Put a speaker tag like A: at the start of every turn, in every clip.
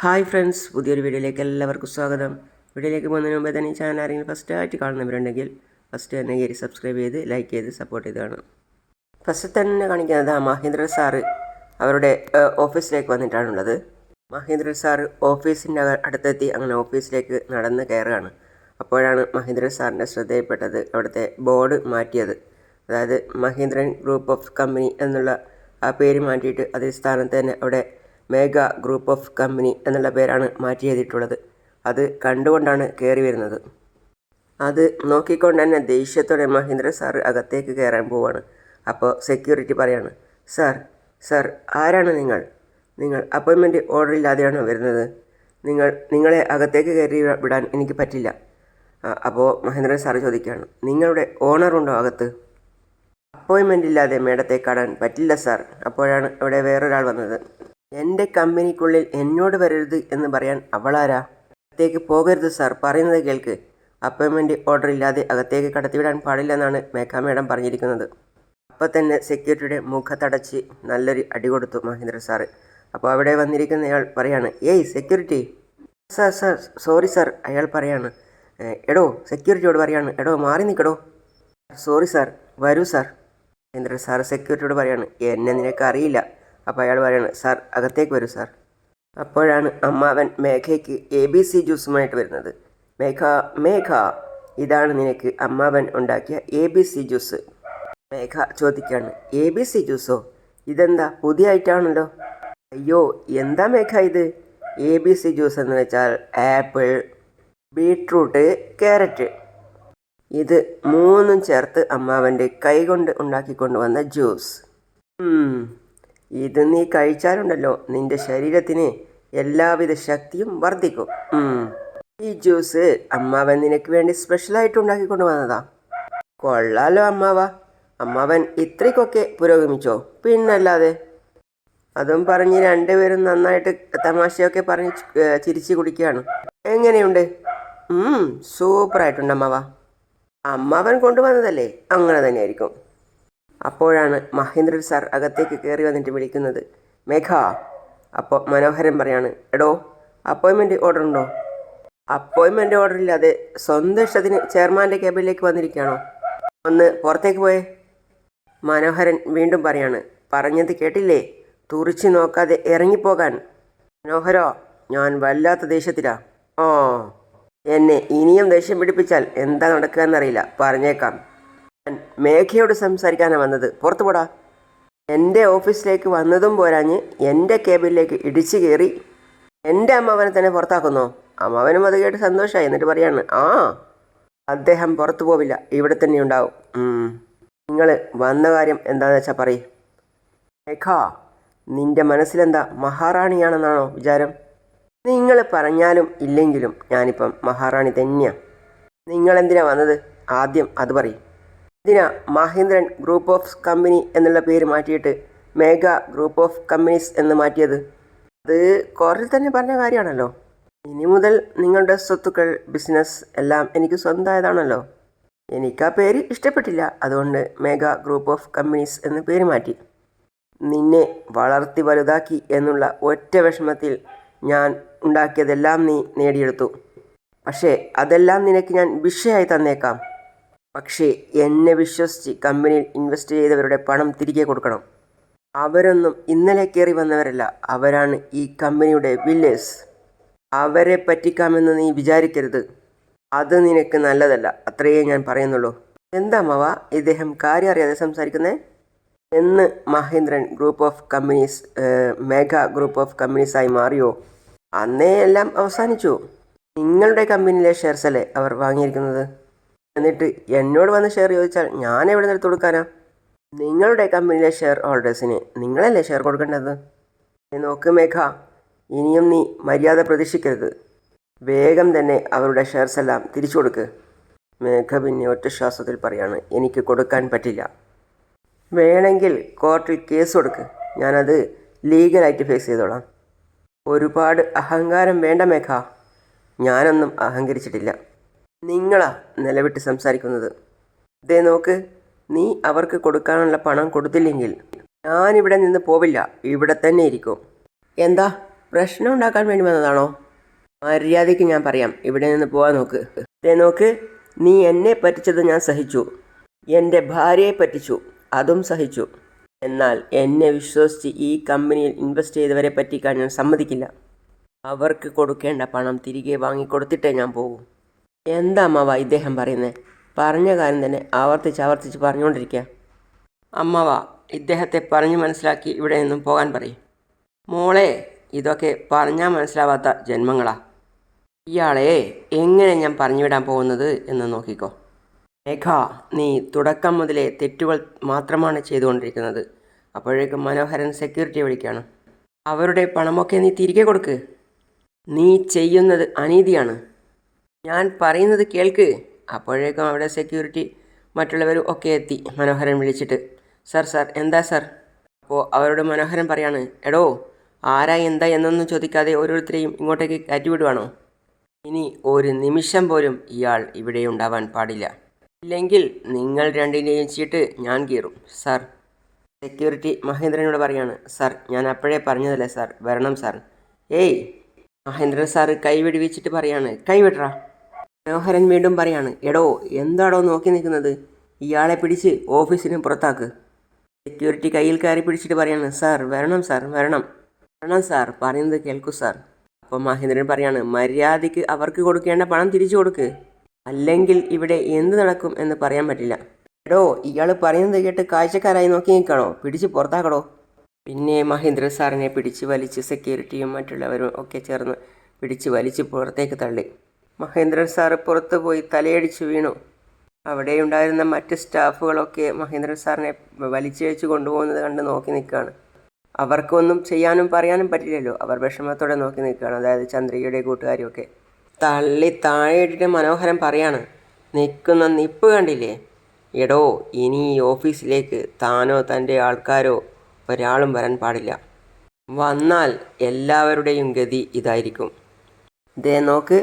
A: Hi friends, പുതിയൊരു വീഡിയോയിലേക്ക് എല്ലാവർക്കും സ്വാഗതം. വീഡിയോയിലേക്ക് പോകുന്നതിന് മുമ്പേ തന്നെ ഈ ചാനൽ ആരെങ്കിലും ഫസ്റ്റായിട്ട് കാണുന്നവരുണ്ടെങ്കിൽ ഫസ്റ്റ് തന്നെ കയറി സബ്സ്ക്രൈബ് ചെയ്ത് ലൈക്ക് ചെയ്ത് സപ്പോർട്ട് ചെയ്ത് കാണും. ഫസ്റ്റ് തന്നെ കാണിക്കുന്നത് മഹേന്ദ്ര സാറ് അവരുടെ ഓഫീസിലേക്ക് വന്നിട്ടാണുള്ളത്. മഹേന്ദ്ര സാറ് ഓഫീസിൻ്റെ അടുത്തെത്തി അങ്ങനെ ഓഫീസിലേക്ക് നടന്ന് കയറുകയാണ്. അപ്പോഴാണ് മഹേന്ദ്ര സാറിൻ്റെ ശ്രദ്ധയിൽപ്പെട്ടത് അവിടുത്തെ ബോർഡ് മാറ്റിയത്. അതായത് മഹീന്ദ്രൻ ഗ്രൂപ്പ് ഓഫ് കമ്പനി എന്നുള്ള ആ പേര് മാറ്റിയിട്ട് അതേ സ്ഥാനത്ത് തന്നെ അവിടെ മേഘ ഗ്രൂപ്പ് ഓഫ് കമ്പനി എന്നുള്ള പേരാണ് മാറ്റി എഴുതിയിട്ടുള്ളത്. അത് കണ്ടുകൊണ്ടാണ് കയറി വരുന്നത്. അത് നോക്കിക്കൊണ്ട് തന്നെ ദേഷ്യത്തോടെ മഹേന്ദ്ര സാർ അകത്തേക്ക് കയറാൻ പോവാണ്. അപ്പോൾ സെക്യൂരിറ്റി പറയാണ്, സാർ ആരാണ് നിങ്ങൾ അപ്പോയിൻമെൻറ്റ് ഓർഡർ ഇല്ലാതെയാണോ വരുന്നത്? നിങ്ങളെ അകത്തേക്ക് കയറി വിടാൻ എനിക്ക് പറ്റില്ല. അപ്പോൾ മഹേന്ദ്രൻ സാർ ചോദിക്കുകയാണ്, നിങ്ങളുടെ ഓണറുണ്ടോ അകത്ത്? അപ്പോയിൻമെൻ്റ് ഇല്ലാതെ മേഡത്തെ കാണാൻ പറ്റില്ല സാർ. അപ്പോഴാണ് അവിടെ വേറൊരാൾ വന്നത്. എൻ്റെ കമ്പനിക്കുള്ളിൽ എന്നോട് വരരുത് എന്ന് പറയാൻ അവളാരാ? അകത്തേക്ക് പോകരുത് സാർ, പറയുന്നത് കേൾക്ക്. അപ്പോയിൻമെൻറ്റ് ഓർഡർ ഇല്ലാതെ അകത്തേക്ക് കടത്തിവിടാൻ പാടില്ലെന്നാണ് മേഘ മേഡം പറഞ്ഞിരിക്കുന്നത്. അപ്പോൾ തന്നെ സെക്യൂരിറ്റിയുടെ മുഖത്തടച്ച് നല്ലൊരു അടി കൊടുത്തു മഹേന്ദ്ര സാറ്. അപ്പോൾ അവിടെ വന്നിരിക്കുന്നയാൾ പറയാണ്, ഏയ് സെക്യൂരിറ്റി. Sir sorry sir. അയാൾ പറയാണ്, എടോ സെക്യൂരിറ്റിയോട് പറയാണ്, എടോ മാറി നിൽക്കടോ. സോറി സാർ, വരൂ സാർ. മഹേന്ദ്ര സാർ സെക്യൂരിറ്റിയോട് പറയാണ്, എന്നെ നിനക്ക് അറിയില്ല. അപ്പോൾ അയാൾ പറയാണ്, സാർ അകത്തേക്ക് വരൂ സാർ. അപ്പോഴാണ് അമ്മാവൻ മേഘയ്ക്ക് ABC ജ്യൂസുമായിട്ട് വരുന്നത്. മേഘ ഇതാണ് നിനക്ക് അമ്മാവൻ ഉണ്ടാക്കിയ ABC ജ്യൂസ്. മേഘ ചോദിക്കുകയാണ്, ABC ജ്യൂസോ? ഇതെന്താ പുതിയ ഐറ്റമാണല്ലോ. അയ്യോ എന്താ മേഘ ഇത്? ABC ജ്യൂസ് എന്ന് വെച്ചാൽ ആപ്പിൾ, ബീട്രൂട്ട്, ക്യാരറ്റ് ഇത് മൂന്നും ചേർത്ത് അമ്മാവൻ്റെ കൈകൊണ്ട് ഉണ്ടാക്കിക്കൊണ്ടുവന്ന ജ്യൂസ്. ഇത് നീ കഴിച്ചാലുണ്ടല്ലോ നിന്റെ ശരീരത്തിന് എല്ലാവിധ ശക്തിയും വർദ്ധിക്കും. ഈ ജ്യൂസ് അമ്മാവൻ നിനക്ക് വേണ്ടി സ്പെഷ്യലായിട്ട് ഉണ്ടാക്കിക്കൊണ്ട് വന്നതാ. കൊള്ളാലോ അമ്മാവൻ ഇത്രയ്ക്കൊക്കെ പുരോഗമിച്ചോ? പിന്നല്ലാതെ. അതും പറഞ്ഞ് രണ്ടുപേരും നന്നായിട്ട് തമാശയൊക്കെ പറഞ്ഞ് ചിരിച്ചു കുടിക്കുകയാണ്. എങ്ങനെയുണ്ട്? സൂപ്പറായിട്ടുണ്ട് അമ്മാവൻ കൊണ്ടുവന്നതല്ലേ, അങ്ങനെ തന്നെയായിരിക്കും. അപ്പോഴാണ് മഹേന്ദ്രൻ സാർ അകത്തേക്ക് കയറി വന്നിട്ട് വിളിക്കുന്നത്, മേഘ. അപ്പോൾ മനോഹരൻ പറയാണ്, എടോ അപ്പോയിൻമെൻറ്റ് ഓർഡർ ഉണ്ടോ? അപ്പോയിൻമെൻറ്റ് ഓർഡർ ഇല്ലാതെ സ്വന്തം ഇഷ്ടത്തിന് ചെയർമാൻ്റെ ക്യാബിനിലേക്ക് വന്നിരിക്കുകയാണോ? ഒന്ന് പുറത്തേക്ക് പോയേ. മനോഹരൻ വീണ്ടും പറയാണ്, പറഞ്ഞത് കേട്ടില്ലേ, തുറിച്ച് നോക്കാതെ ഇറങ്ങിപ്പോകാൻ. മനോഹരോ, ഞാൻ വല്ലാത്ത ദേഷ്യത്തിലാ. എന്നെ ഇനിയും ദേഷ്യം പിടിപ്പിച്ചാൽ എന്താ നടക്കുക എന്നറിയില്ല, പറഞ്ഞേക്കാം. ഞാൻ മേഘയോട് സംസാരിക്കാനാണ് വന്നത്, പുറത്തു പോടാ. എൻ്റെ ഓഫീസിലേക്ക് വന്നതും പോരാഞ്ഞ് എൻ്റെ കേബിനിലേക്ക് ഇടിച്ചു കയറി എൻ്റെ അമ്മാവനെ തന്നെ പുറത്താക്കുന്നോ? അമ്മാവനും അത് കേട്ട് സന്തോഷമായി. എന്നിട്ട് പറയാണ്, അദ്ദേഹം പുറത്തു പോവില്ല, ഇവിടെ തന്നെ ഉണ്ടാവും. നിങ്ങൾ വന്ന കാര്യം എന്താണെന്ന് വെച്ചാൽ പറയ്. മേഘ, നിൻ്റെ മനസ്സിലെന്താ മഹാറാണിയാണെന്നാണോ വിചാരം? നിങ്ങൾ പറഞ്ഞാലും ഇല്ലെങ്കിലും ഞാനിപ്പം മഹാറാണി തന്നെയാണ്. നിങ്ങളെന്തിനാ വന്നത്? ആദ്യം അത് പറയും. ഇതിനാ മഹീന്ദ്രൻ ഗ്രൂപ്പ് ഓഫ് കമ്പനി എന്നുള്ള പേര് മാറ്റിയിട്ട് മേഘ ഗ്രൂപ്പ് ഓഫ് കമ്പനീസ് എന്ന് മാറ്റിയത്? അത് കോർട്ടിൽ തന്നെ പറഞ്ഞ കാര്യമാണല്ലോ. ഇനി മുതൽ നിങ്ങളുടെ സ്വത്തുക്കൾ, ബിസിനസ് എല്ലാം എനിക്ക് സ്വന്തമായതാണല്ലോ. എനിക്ക് ആ പേര് ഇഷ്ടപ്പെട്ടില്ല, അതുകൊണ്ട് മേഘ ഗ്രൂപ്പ് ഓഫ് കമ്പനീസ് എന്ന് പേര് മാറ്റി. നിന്നെ വളർത്തി വലുതാക്കി എന്നുള്ള ഒറ്റ വിഷമത്തിൽ ഞാൻ ഉണ്ടാക്കിയതെല്ലാം നീ നേടിയെടുത്തു. പക്ഷേ അതെല്ലാം നിനക്ക് ഞാൻ ഭിക്ഷയായി തന്നേക്കാം. പക്ഷേ എന്നെ വിശ്വസിച്ച് കമ്പനിയിൽ ഇൻവെസ്റ്റ് ചെയ്തവരുടെ പണം തിരികെ കൊടുക്കണം. അവരൊന്നും ഇന്നലെ കയറി വന്നവരല്ല, അവരാണ് ഈ കമ്പനിയുടെ വില്ലേഴ്സ്. അവരെ പറ്റിക്കാമെന്ന് നീ വിചാരിക്കരുത്. അത് നിനക്ക് നല്ലതല്ല, അത്രയേ ഞാൻ പറയുന്നുള്ളൂ. എന്താ ഇദ്ദേഹം കാര്യം അറിയാതെ സംസാരിക്കുന്നേ എന്ന് മഹീന്ദ്രൻ group of companies Megha group of കമ്പനീസായി മാറിയോ? അന്നേ എല്ലാം അവസാനിച്ചു. നിങ്ങളുടെ കമ്പനിയിലെ ഷെയർസ് അല്ലേ അവർ വാങ്ങിയിരിക്കുന്നത്. എന്നിട്ട് എന്നോട് വന്ന് ഷെയർ ചോദിച്ചാൽ ഞാൻ എവിടെ നിന്ന് കൊടുക്കാനാ? നിങ്ങളുടെ കമ്പനിയിലെ ഷെയർ ഹോൾഡേഴ്സിന് നിങ്ങളല്ലേ ഷെയർ കൊടുക്കേണ്ടത്. നോക്ക് മേഘ, ഇനിയും നീ മര്യാദ പ്രതീക്ഷിക്കരുത്. വേഗം തന്നെ അവരുടെ ഷെയർസ് എല്ലാം തിരിച്ചു കൊടുക്ക്. മേഘ പിന്നെ ഒറ്റ ശ്വാസത്തിൽ പറയാണ്, എനിക്ക് കൊടുക്കാൻ പറ്റില്ല. വേണമെങ്കിൽ കോർട്ടിൽ കേസ് കൊടുക്ക്, ഞാനത് ലീഗലായിട്ട് ഫേസ് ചെയ്തോളാം. ഒരുപാട് അഹങ്കാരം വേണ്ട മേഘ. ഞാനൊന്നും അഹങ്കരിച്ചിട്ടില്ല. നിങ്ങളാ നിലവിട്ട് സംസാരിക്കുന്നത്. ഇതേ നോക്ക്, നീ അവർക്ക് കൊടുക്കാനുള്ള പണം കൊടുത്തില്ലെങ്കിൽ ഞാനിവിടെ നിന്ന് പോവില്ല, ഇവിടെ തന്നെ ഇരിക്കും. എന്താ പ്രശ്നം ഉണ്ടാക്കാൻ വേണ്ടി വന്നതാണോ? മര്യാദയ്ക്ക് ഞാൻ പറയാം, ഇവിടെ നിന്ന് പോകാൻ നോക്ക്. നോക്ക്, നീ എന്നെ പറ്റിച്ചത് ഞാൻ സഹിച്ചു, എൻ്റെ ഭാര്യയെ പറ്റിച്ചു അതും സഹിച്ചു. എന്നാൽ എന്നെ വിശ്വസിച്ച് ഈ കമ്പനിയിൽ ഇൻവെസ്റ്റ് ചെയ്തവരെ പറ്റിക്കാൻ ഞാൻ സമ്മതിക്കില്ല. അവർക്ക് കൊടുക്കേണ്ട പണം തിരികെ വാങ്ങിക്കൊടുത്തിട്ടേ ഞാൻ പോകൂ. എന്താ അമ്മാവ ഇദ്ദേഹം പറയുന്നത്? പറഞ്ഞ കാര്യം തന്നെ ആവർത്തിച്ച് പറഞ്ഞുകൊണ്ടിരിക്കുക. അമ്മാവ, ഇദ്ദേഹത്തെ പറഞ്ഞു മനസ്സിലാക്കി ഇവിടെ നിന്നും പോകാൻ പറയും. മോളെ, ഇതൊക്കെ പറഞ്ഞാൽ മനസ്സിലാവാത്ത ജന്മങ്ങളാ. ഇയാളെ എങ്ങനെ ഞാൻ പറഞ്ഞുവിടാൻ പോകുന്നത് എന്ന് നോക്കിക്കോ. മേഘ, നീ തുടക്കം മുതലേ തെറ്റുകൾ മാത്രമാണ് ചെയ്തുകൊണ്ടിരിക്കുന്നത്. അപ്പോഴേക്കും മനോഹരൻ സെക്യൂരിറ്റി വിളിക്കുകയാണ്. അവരുടെ പണമൊക്കെ നീ തിരികെ കൊടുക്ക്. നീ ചെയ്യുന്നത് അനീതിയാണ്. ഞാൻ പറയുന്നത് കേൾക്ക്. അപ്പോഴേക്കും അവിടെ സെക്യൂരിറ്റി മറ്റുള്ളവരും ഒക്കെ എത്തി മനോഹരൻ വിളിച്ചിട്ട്. സാർ എന്താ സാർ? അപ്പോൾ അവരോട് മനോഹരൻ പറയാണ്, എടോ, ആരാ എന്താ എന്നൊന്നും ചോദിക്കാതെ ഓരോരുത്തരെയും ഇങ്ങോട്ടേക്ക് കയറ്റിവിടുവാണോ? ഇനി ഒരു നിമിഷം പോലും ഇയാൾ ഇവിടെ ഉണ്ടാവാൻ പാടില്ല. ഇല്ലെങ്കിൽ നിങ്ങൾ രണ്ടിനെയും ചീട്ട് ഞാൻ കീറും. സാർ, സെക്യൂരിറ്റി മഹേന്ദ്രനോട് പറയാണ്. സാർ, ഞാൻ അപ്പോഴേ പറഞ്ഞതല്ലേ സാർ, വരണം സാർ. ഏയ്, മഹേന്ദ്രൻ സാറ് കൈവിടിവിച്ചിട്ട് പറയാണ്, കൈവിടറാ. മനോഹരൻ വീണ്ടും പറയാണ്, എടോ, എന്താടോ നോക്കി നിൽക്കുന്നത്? ഇയാളെ പിടിച്ച് ഓഫീസിന് പുറത്താക്ക്. സെക്യൂരിറ്റി കയ്യിൽ കയറി പിടിച്ചിട്ട് പറയാണ്, സാർ വരണം സാർ, വരണം സാർ, പറയുന്നത് കേൾക്കൂ സാർ. അപ്പോൾ മഹേന്ദ്രൻ പറയാണ്, മര്യാദയ്ക്ക് അവർക്ക് കൊടുക്കേണ്ട പണം തിരിച്ചു കൊടുക്ക്, അല്ലെങ്കിൽ ഇവിടെ എന്ത് നടക്കും എന്ന് പറയാൻ പറ്റില്ല. എടോ, ഇയാൾ പറയുന്നത് കേട്ട് കാഴ്ചക്കാരായി നോക്കി നിൽക്കണോ? പിടിച്ച് പുറത്താക്കടോ. പിന്നെ മഹേന്ദ്രൻ സാറിനെ പിടിച്ച് വലിച്ച് സെക്യൂരിറ്റിയും മറ്റുള്ളവരും ഒക്കെ ചേർന്ന് പിടിച്ച് വലിച്ച് പുറത്തേക്ക് തള്ളി. മഹേന്ദ്രൻ സാറ് പുറത്തു പോയി തലയടിച്ച് വീണു. അവിടെയുണ്ടായിരുന്ന മറ്റ് സ്റ്റാഫുകളൊക്കെ മഹേന്ദ്രൻ സാറിനെ വലിച്ചഴിച്ച് കൊണ്ടുപോകുന്നത് കണ്ട് നോക്കി നിൽക്കുകയാണ്. അവർക്കൊന്നും ചെയ്യാനും പറയാനും പറ്റില്ലല്ലോ. അവർ വിഷമത്തോടെ നോക്കി നിൽക്കുകയാണ്, അതായത് ചന്ദ്രികയുടെ കൂട്ടുകാരിയൊക്കെ. തള്ളി താഴെയിട്ടിട്ട് മനോഹരൻ പറയാണ്, നിൽക്കുന്ന നിപ്പ് കണ്ടില്ലേ? എടോ, ഇനി ഈ ഓഫീസിലേക്ക് താനോ തൻ്റെ ആൾക്കാരോ ഒരാളും വരാൻ പാടില്ല. വന്നാൽ എല്ലാവരുടെയും ഗതി ഇതായിരിക്കും. ദേ നോക്ക്,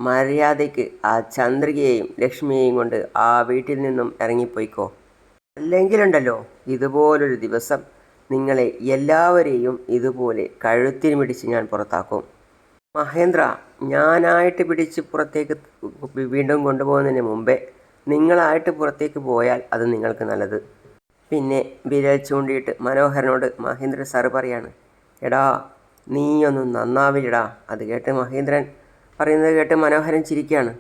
A: മര്യാദയ്ക്ക് ആ ചന്ദ്രികയെയും ലക്ഷ്മിയെയും കൊണ്ട് ആ വീട്ടിൽ നിന്നും ഇറങ്ങിപ്പോയിക്കോ. അല്ലെങ്കിലുണ്ടല്ലോ, ഇതുപോലൊരു ദിവസം നിങ്ങളെ എല്ലാവരെയും ഇതുപോലെ കഴുത്തിന് പിടിച്ച് ഞാൻ പുറത്താക്കും. മഹേന്ദ്ര, ഞാനായിട്ട് പിടിച്ച് പുറത്തേക്ക് വീണ്ടും കൊണ്ടുപോകുന്നതിന് മുമ്പേ നിങ്ങളായിട്ട് പുറത്തേക്ക് പോയാൽ അത് നിങ്ങൾക്ക് നല്ലത്. പിന്നെ വിരൽ ചൂണ്ടിയിട്ട് മനോഹരനോട് മഹേന്ദ്രൻ സാറ് പറയാണ്, എടാ, നീയൊന്നും നന്നാവില്ലടാ. അത് കേട്ട് മഹേന്ദ്രൻ പറയുന്നത് കേട്ട് മനോഹരൻ ചിരിക്കുകയാണ്.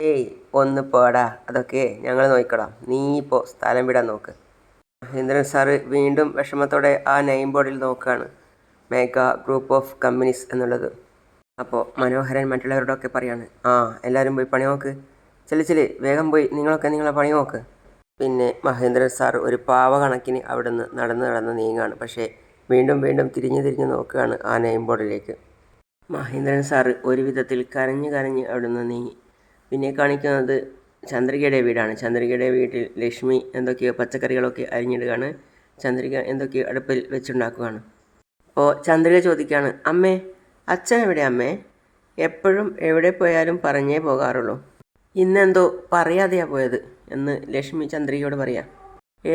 A: ഏയ്, ഒന്ന് പോടാ, അതൊക്കെ ഞങ്ങൾ നോക്കിക്കോളാം, നീ ഇപ്പോൾ സ്ഥലം വിടാൻ നോക്ക്. മഹേന്ദ്രൻ സാറ് വീണ്ടും വിഷമത്തോടെ ആ നെയിം ബോർഡിൽ നോക്കുകയാണ്, മേഘ ഗ്രൂപ്പ് ഓഫ് കമ്പനീസ് എന്നുള്ളത്. അപ്പോൾ മനോഹരൻ മറ്റുള്ളവരോടൊക്കെ പറയാണ്, എല്ലാവരും പോയി പണി നോക്ക്, ചെല്ല് വേഗം പോയി നിങ്ങളെ പണി നോക്ക്. പിന്നെ മഹേന്ദ്രൻ സാർ ഒരു പാവ കണക്കിന് അവിടെ നിന്ന് നടന്ന് നീങ്ങുകയാണ്. പക്ഷേ വീണ്ടും തിരിഞ്ഞ് നോക്കുകയാണ് ആ നെയിം ബോർഡിലേക്ക്. മഹേന്ദ്രൻ സാറ് ഒരു വിധത്തിൽ കരഞ്ഞ് അവിടെ നിന്ന് നീങ്ങി. പിന്നെ കാണിക്കുന്നത് ചന്ദ്രികയുടെ വീടാണ്. ചന്ദ്രികയുടെ വീട്ടിൽ ലക്ഷ്മി എന്തൊക്കെയോ പച്ചക്കറികളൊക്കെ അരിഞ്ഞിടുകയാണ്. ചന്ദ്രിക എന്തൊക്കെയോ അടുപ്പിൽ വെച്ചുണ്ടാക്കുകയാണ്. അപ്പോൾ ചന്ദ്രിക ചോദിക്കുകയാണ്, അമ്മേ, അച്ഛൻ എവിടെ അമ്മേ? എപ്പോഴും എവിടെ പോയാലും പറഞ്ഞേ പോകാറുള്ളൂ, ഇന്നെന്തോ പറയാതെയാ പോയത് എന്ന് ലക്ഷ്മി ചന്ദ്രികയോട് പറയാം.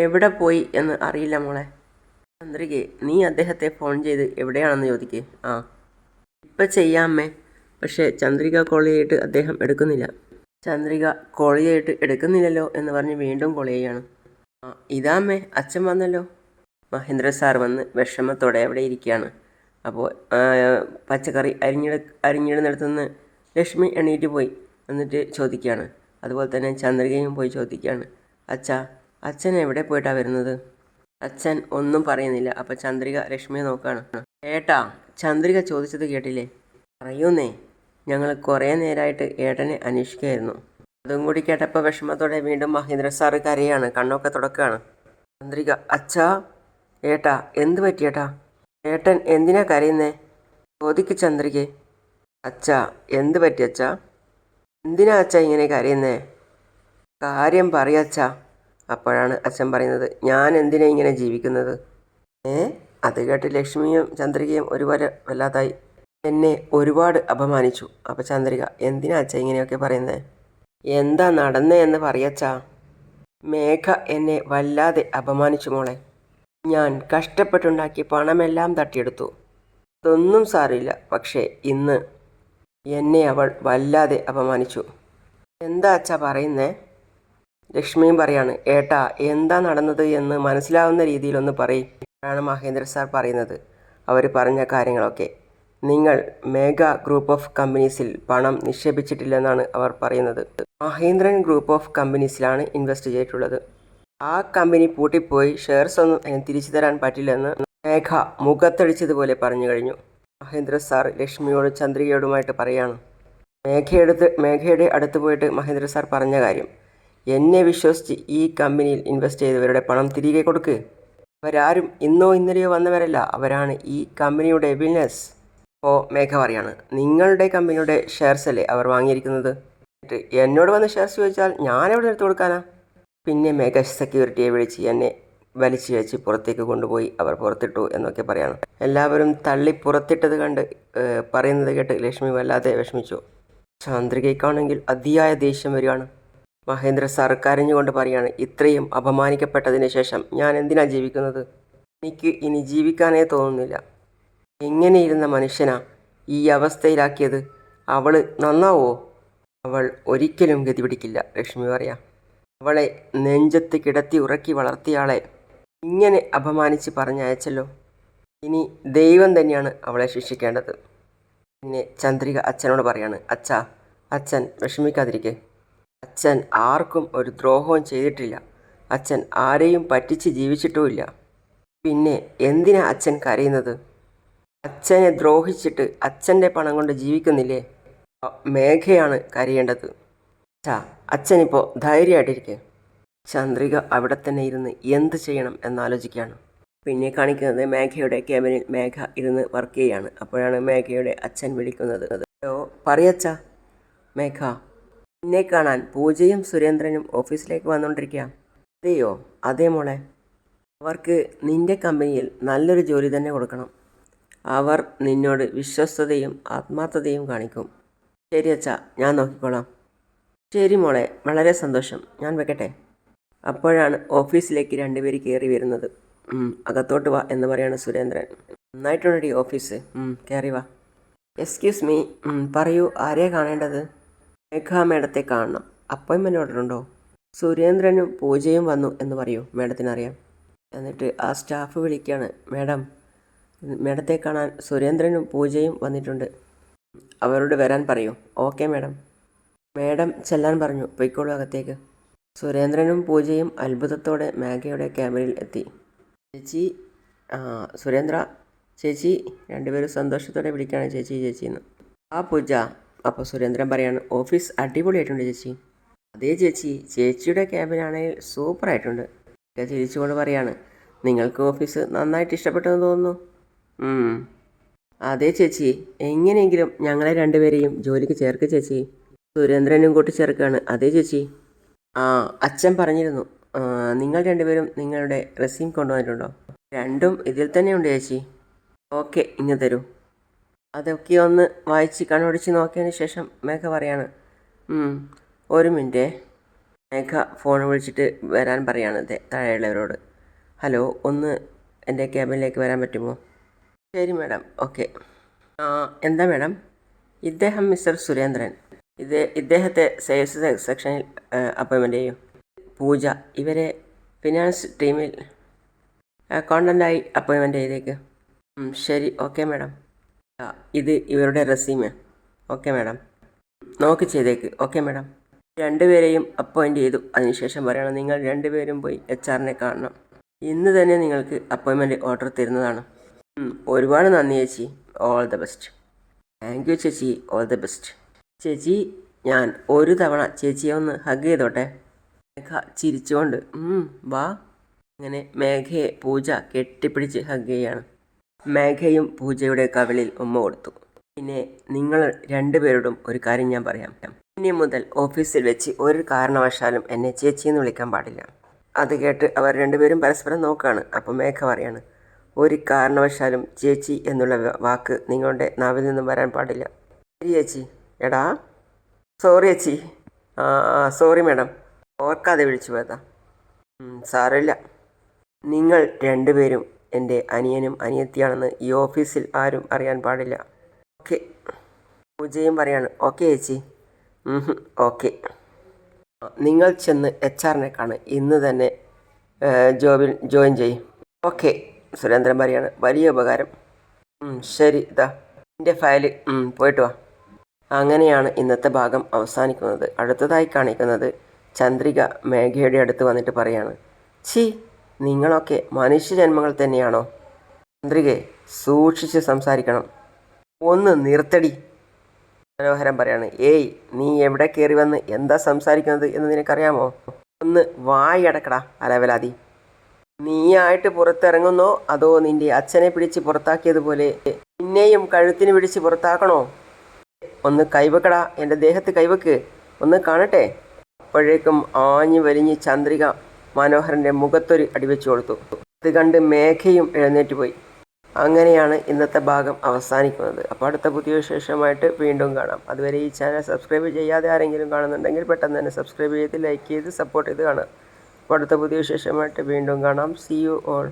A: എവിടെ പോയി എന്ന് അറിയില്ല മോളെ. ചന്ദ്രികയെ, നീ അദ്ദേഹത്തെ ഫോൺ ചെയ്ത് എവിടെയാണെന്ന് ചോദിക്കേ. ഇപ്പം ചെയ്യാമേ. പക്ഷേ ചന്ദ്രിക കോൾ ചെയ്തിട്ട് അദ്ദേഹം എടുക്കുന്നില്ല. ചന്ദ്രിക കോൾ ചെയ്തിട്ട് എടുക്കുന്നില്ലല്ലോ എന്ന് പറഞ്ഞ് വീണ്ടും കോൾ ചെയ്യുകയാണ്. ഇതാമ്മേ, അച്ഛൻ വന്നല്ലോ. മഹേന്ദ്ര സാർ വന്ന് വിഷമത്തോടെ അവിടെ ഇരിക്കുകയാണ്. അപ്പോൾ പച്ചക്കറി അരിഞ്ഞിടുന്നിടത്തു നിന്ന് ലക്ഷ്മി എണീറ്റ് പോയി എന്നിട്ട് ചോദിക്കുകയാണ്. അതുപോലെ തന്നെ ചന്ദ്രികയും പോയി ചോദിക്കുകയാണ്, അച്ഛൻ എവിടെ പോയിട്ടാണ് വരുന്നത്? അച്ഛൻ ഒന്നും പറയുന്നില്ല. അപ്പോൾ ചന്ദ്രിക ലക്ഷ്മിയെ നോക്കുകയാണ്. ഏട്ടാ, ചന്ദ്രിക ചോദിച്ചത് കേട്ടില്ലേ? പറയൂന്നേ, ഞങ്ങൾ കുറേ നേരമായിട്ട് ഏട്ടനെ അന്വേഷിക്കുകയായിരുന്നു. അതും കൂടി കേട്ടപ്പോൾ വിഷമത്തോടെ വീണ്ടും മഹേന്ദ്ര സാറ് കരയാണ്, കണ്ണൊക്കെ തുടക്കുകയാണ്. ചന്ദ്രിക, അച്ഛാ, ഏട്ടാ, എന്ത് പറ്റിയേട്ടാ? ഏട്ടൻ എന്തിനാ കരയുന്നേ? ചോദിക്ക് ചന്ദ്രികെ. അച്ഛാ, എന്ത് പറ്റി അച്ഛാ? എന്തിനാ അച്ഛാ ഇങ്ങനെ കരയുന്നേ? കാര്യം പറയച്ചാ. അപ്പോഴാണ് അച്ഛൻ പറയുന്നത്, ഞാൻ എന്തിനാ ഇങ്ങനെ ജീവിക്കുന്നത്? അത് കേട്ട് ലക്ഷ്മിയും ചന്ദ്രികയും ഒരുപോലെ വല്ലാതായി. എന്നെ ഒരുപാട് അപമാനിച്ചു. അപ്പോൾ ചന്ദ്രിക, എന്തിനാ അച്ഛാ ഇങ്ങനെയൊക്കെ പറയുന്നത്? എന്താ നടന്നേ എന്ന് പറയച്ചാ. മേഘ എന്നെ വല്ലാതെ അപമാനിച്ചു മോളെ. ഞാൻ കഷ്ടപ്പെട്ടുണ്ടാക്കി പണമെല്ലാം തട്ടിയെടുത്തു. അതൊന്നും സാരമില്ല. പക്ഷേ ഇന്ന് എന്നെ അവൾ വല്ലാതെ അപമാനിച്ചു. എന്താ അച്ഛാ പറയുന്നേ? ലക്ഷ്മിയും പറയാണ്, ഏട്ടാ എന്താ നടന്നത് എന്ന് മനസ്സിലാവുന്ന രീതിയിലൊന്ന് പറയും. ആണ് മഹേന്ദ്ര സാർ പറയുന്നത്. അവർ പറഞ്ഞ കാര്യങ്ങളൊക്കെ. നിങ്ങൾ മേഘ ഗ്രൂപ്പ് ഓഫ് കമ്പനീസിൽ പണം നിക്ഷേപിച്ചിട്ടില്ലെന്നാണ് അവർ പറയുന്നത്. മഹീന്ദ്രൻ ഗ്രൂപ്പ് ഓഫ് കമ്പനീസിലാണ് ഇൻവെസ്റ്റ് ചെയ്തിട്ടുള്ളത്. ആ കമ്പനി പൂട്ടിപ്പോയി ഷെയർസ് ഒന്നും തിരിച്ചു തരാൻ പറ്റില്ലെന്ന് മേഘ മുഖത്തടിച്ചതുപോലെ പറഞ്ഞു കഴിഞ്ഞു. മഹേന്ദ്ര സാർ ലക്ഷ്മിയോട് ചന്ദ്രികയോടുമായിട്ട് പറയാണ്. മേഘയുടെ അടുത്ത് പോയിട്ട് മഹേന്ദ്ര സാർ പറഞ്ഞ കാര്യം, എന്നെ വിശ്വസിച്ച് ഈ കമ്പനിയിൽ ഇൻവെസ്റ്റ് ചെയ്തവരുടെ പണം തിരികെ കൊടുക്ക്. അവരാരും ഇന്നോ ഇന്നലെയോ വന്നവരല്ല, അവരാണ് ഈ കമ്പനിയുടെ വിൽനസ്. അപ്പോൾ മേഘ പറയാണ്, നിങ്ങളുടെ കമ്പനിയുടെ ഷെയർസ് അല്ലേ അവർ വാങ്ങിയിരിക്കുന്നത്? എന്നിട്ട് എന്നോട് വന്ന് ഷെയർസ് ചോദിച്ചാൽ ഞാൻ എവിടെ എടുത്ത് കൊടുക്കാനാ? പിന്നെ മേഘ സെക്യൂരിറ്റിയെ വിളിച്ച് എന്നെ വലിച്ചു വെച്ച് പുറത്തേക്ക് കൊണ്ടുപോയി അവർ പുറത്തിട്ടു എന്നൊക്കെ പറയാണ്. എല്ലാവരും തള്ളി പുറത്തിട്ടത് കണ്ട് പറയുന്നത് കേട്ട് ലക്ഷ്മി വല്ലാതെ വിഷമിച്ചു. ചന്ദ്രികയ്ക്കാണെങ്കിൽ അതിയായ ദേഷ്യം വരികയാണ്. മഹേന്ദ്ര സാർ കരഞ്ഞുകൊണ്ട് പറയാണ്, ഇത്രയും അപമാനിക്കപ്പെട്ടതിന് ശേഷം ഞാൻ എന്തിനാ ജീവിക്കുന്നത്? എനിക്ക് ഇനി ജീവിക്കാനേ തോന്നുന്നില്ല. എങ്ങനെ ഇരുന്ന മനുഷ്യനാ ഈ അവസ്ഥയിലാക്കിയത്? അവൾ നന്നാവോ? അവൾ ഒരിക്കലും ഗതി പിടിക്കില്ല. ലക്ഷ്മി പറയാം, അവളെ നെഞ്ചത്ത് കിടത്തി ഉറക്കി വളർത്തിയാളെ ഇങ്ങനെ അപമാനിച്ച് പറഞ്ഞയച്ചല്ലോ. ഇനി ദൈവം തന്നെയാണ് അവളെ ശിക്ഷിക്കേണ്ടത്. പിന്നെ ചന്ദ്രിക അച്ഛനോട് പറയാണ്, അച്ഛാ, അച്ഛൻ വിഷമിക്കാതിരിക്കെ. അച്ഛൻ ആർക്കും ഒരു ദ്രോഹവും ചെയ്തിട്ടില്ല. അച്ഛൻ ആരെയും പറ്റിച്ച് ജീവിച്ചിട്ടുമില്ല. പിന്നെ എന്തിനാ അച്ഛൻ കരയുന്നത്? അച്ഛനെ ദ്രോഹിച്ചിട്ട് അച്ഛൻ്റെ പണം കൊണ്ട് ജീവിക്കുന്നില്ലേ? മേഘയാണ് കരയേണ്ടത്. അച്ഛനിപ്പോൾ ധൈര്യമായിട്ടിരിക്കെ. ചന്ദ്രിക അവിടെ തന്നെ ഇരുന്ന് എന്ത് ചെയ്യണം എന്നാലോചിക്കുകയാണ്. പിന്നെ കാണിക്കുന്നത് മേഘയുടെ ക്യാബിനിൽ മേഘ ഇരുന്ന് വർക്ക് ചെയ്യുകയാണ്. അപ്പോഴാണ് മേഘയുടെ അച്ഛൻ വിളിക്കുന്നത്. ഹലോ, പറയച്ച. മേഘ, നിന്നെ കാണാൻ പൂജയും സുരേന്ദ്രനും ഓഫീസിലേക്ക് വന്നുകൊണ്ടിരിക്കുക. അതെയോ? അതേ മോളെ. അവർക്ക് നിന്റെ കമ്പനിയിൽ നല്ലൊരു ജോലി തന്നെ കൊടുക്കണം. അവർ നിന്നോട് വിശ്വസ്തതയും ആത്മാർത്ഥതയും കാണിക്കും. ശരി അച്ഛാ, ഞാൻ നോക്കിക്കോളാം. ശരി മോളെ, വളരെ സന്തോഷം. ഞാൻ വെക്കട്ടെ. അപ്പോഴാണ് ഓഫീസിലേക്ക് രണ്ടുപേര് കയറി വരുന്നത്. അകത്തോട്ട് വാ എന്ന് പറയാണ് സുരേന്ദ്രൻ. നന്നായിട്ടുണ്ടടി ഓഫീസ്, കയറി വാ. എക്സ്ക്യൂസ് മീ, പറയൂ, ആരെയാ കാണേണ്ടത്? മേഘ മേഡത്തെ കാണണം. അപ്പോയിൻമെൻ്റ് ഓർഡർ ഉണ്ടോ? സുരേന്ദ്രനും പൂജയും വന്നു എന്ന് പറയൂ, മേഡത്തിനറിയാം. എന്നിട്ട് ആ സ്റ്റാഫ് വിളിക്കുകയാണ്, മേഡത്തെ കാണാൻ സുരേന്ദ്രനും പൂജയും വന്നിട്ടുണ്ട്. അവരോട് വരാൻ പറയൂ. Okay madam. മേഡം ചെല്ലാൻ പറഞ്ഞു. പൊയ്ക്കോളൂ അകത്തേക്ക്. സുരേന്ദ്രനും പൂജയും അത്ഭുതത്തോടെ മേഘയുടെ ക്യാബിനിൽ എത്തി. ചേച്ചി, സുരേന്ദ്ര ചേച്ചി. രണ്ടുപേരും സന്തോഷത്തോടെ വിളിക്കുകയാണ് ചേച്ചി ചേച്ചിന്ന്. ആ പൂജ. അപ്പോൾ സുരേന്ദ്രൻ പറയാണ്, ഓഫീസ് അടിപൊളിയായിട്ടുണ്ട് ചേച്ചി. അതേ ചേച്ചി, ചേച്ചിയുടെ ക്യാബിനാണെങ്കിൽ സൂപ്പറായിട്ടുണ്ട്. ചിരിച്ചുകൊണ്ട് പറയാണ്, നിങ്ങൾക്ക് ഓഫീസ് നന്നായിട്ട് ഇഷ്ടപ്പെട്ടെന്ന് തോന്നുന്നു. അതെ ചേച്ചി, എങ്ങനെയെങ്കിലും ഞങ്ങളെ രണ്ടുപേരെയും ജോലിക്ക് ചേർക്ക് ചേച്ചി. സുരേന്ദ്രനും കൂട്ടിച്ചേർക്കുകയാണ്. അതെ ചേച്ചി. അച്ഛൻ പറഞ്ഞിരുന്നു. നിങ്ങൾ രണ്ടുപേരും നിങ്ങളുടെ റെസ്യൂം കൊണ്ടുവന്നിട്ടുണ്ടോ? രണ്ടും ഇതിൽ തന്നെയുണ്ട് ചേച്ചി. ഓക്കെ, ഇങ്ങ് തരൂ. അതൊക്കെ ഒന്ന് വായിച്ച് കണ്ണോടിച്ച് നോക്കിയതിന് ശേഷം മേഘ പറയാണ്, ഒരു മിനിറ്റേ. മേഘ ഫോൺ വിളിച്ചിട്ട് വരാൻ പറയാണ് താഴെയുള്ളവരോട്. ഹലോ, ഒന്ന് എൻ്റെ ക്യാബിനിലേക്ക് വരാൻ പറ്റുമോ? ശരി മാഡം, ഓക്കെ. എന്താ മാഡം? ഇദ്ദേഹം മിസ്റ്റർ സുരേന്ദ്രൻ. ഇദ്ദേഹത്തെ സെയിൽസ് സെക്ഷനിൽ അപ്പോയിൻമെൻ്റ് ചെയ്യും. പൂജ, ഇവരെ ഫിനാൻസ് ടീമിൽ അക്കൗണ്ടൻ്റായി അപ്പോയിൻമെൻ്റ് ചെയ്തേക്ക്. ശരി, ഓക്കെ മാഡം. ഇത് ഇവരുടെ റെസ്യൂമ്. Okay madam. നോക്കി ചെയ്തേക്ക്. Okay madam. രണ്ടുപേരെയും അപ്പോയിൻറ്റ് ചെയ്തു. അതിനുശേഷം പറയണം, നിങ്ങൾ രണ്ടുപേരും പോയി HR-നെ കാണണം. ഇന്ന് തന്നെ നിങ്ങൾക്ക് അപ്പോയിൻമെൻറ്റ് ഓർഡർ തരുന്നതാണ്. ഒരുപാട് നന്ദി ചേച്ചി. All the best. Thank you ചേച്ചി. All the best. ചേച്ചി, ഞാൻ ഒരു തവണ ചേച്ചിയെ ഒന്ന് ഹഗ് ചെയ്തോട്ടെ? മേഘ ചിരിച്ചുകൊണ്ട് വാ. അങ്ങനെ മേഘയെ പൂജ കെട്ടിപ്പിടിച്ച് ഹഗ് ചെയ്യാണ്. മേഘയും പൂജയുടെ കവിളിൽ ഉമ്മ കൊടുത്തു. പിന്നെ നിങ്ങൾ രണ്ടുപേരോടും ഒരു കാര്യം ഞാൻ പറയാം. ഇനി മുതൽ ഓഫീസിൽ വെച്ച് ഒരു കാരണവശാലും എന്നെ ചേച്ചിയെന്ന് വിളിക്കാൻ പാടില്ല. അത് കേട്ട് അവർ രണ്ടുപേരും പരസ്പരം നോക്കുകയാണ്. അപ്പോൾ മേഘ പറയാണ്, ഒരു കാരണവശാലും ചേച്ചി എന്നുള്ള വാക്ക് നിങ്ങളുടെ നാവിൽ നിന്നും വരാൻ പാടില്ല. ശരി ചേച്ചി. എടാ, സോറി ചേച്ചി. സോറി മാഡം, ഓർക്കാതെ വിളിച്ചു പോയതാ. സാരമില്ല. നിങ്ങൾ രണ്ടുപേരും എൻ്റെ അനിയനും അനിയത്തിയാണെന്ന് ഈ ഓഫീസിൽ ആരും അറിയാൻ പാടില്ല. ഓക്കെ. പൂജയും പറയാണ് ഓക്കെ ചേച്ചി. ഓക്കെ. നിങ്ങൾ ചെന്ന് HR-നെ കാണ്. ഇന്ന് തന്നെ ജോബിൽ ജോയിൻ ചെയ്യും. ഓക്കെ. സുരേന്ദ്രൻ പറയാണ് വലിയ ഉപകാരം. ശരി, ഇതാ എൻ്റെ ഫയൽ. പോയിട്ട് വാ. അങ്ങനെയാണ് ഇന്നത്തെ ഭാഗം അവസാനിക്കുന്നത്. അടുത്തതായി കാണിക്കുന്നത് ചന്ദ്രിക മേഘയുടെ അടുത്ത് വന്നിട്ട് പറയാണ്, ഛീ, നിങ്ങളൊക്കെ മനുഷ്യജന്മങ്ങൾ തന്നെയാണോ? ചന്ദ്രികയെ സൂക്ഷിച്ച് സംസാരിക്കണം. ഒന്ന് നിർത്തടി. മനോഹരൻ പറയാണ്, ഏയ്, നീ എവിടെ കയറി വന്ന് എന്താ സംസാരിക്കുന്നത് എന്ന് നിനക്കറിയാമോ? ഒന്ന് വായി അടക്കടാ അലവലാതി. നീയായിട്ട് പുറത്തിറങ്ങുന്നോ അതോ നിന്റെ അച്ഛനെ പിടിച്ച് പുറത്താക്കിയതുപോലെ നിന്നെയും കഴുത്തിന് പിടിച്ച് പുറത്താക്കണോ? ഒന്ന് കൈവെക്കടാ, എൻ്റെ ദേഹത്ത് കൈവെക്ക്, ഒന്ന് കാണട്ടെ. അപ്പോഴേക്കും ആഞ്ഞു വലിഞ്ഞ് ചന്ദ്രിക മനോഹരൻ്റെ മുഖത്തൊരു അടിവെച്ചു കൊടുത്തു. ഇത് കണ്ട് മേഘയും എഴുന്നേറ്റ് പോയി. അങ്ങനെയാണ് ഇന്നത്തെ ഭാഗം അവസാനിക്കുന്നത്. അപ്പോൾ അടുത്ത പുതിയ വിശേഷമായിട്ട് വീണ്ടും കാണാം. അതുവരെ ഈ ചാനൽ സബ്സ്ക്രൈബ് ചെയ്യാതെ ആരെങ്കിലും കാണുന്നുണ്ടെങ്കിൽ പെട്ടെന്ന് തന്നെ സബ്സ്ക്രൈബ് ചെയ്ത് ലൈക്ക് ചെയ്ത് സപ്പോർട്ട് ചെയ്ത് കാണുക. അപ്പോൾ അടുത്ത പുതിയ വിശേഷമായിട്ട് വീണ്ടും കാണാം. See you all.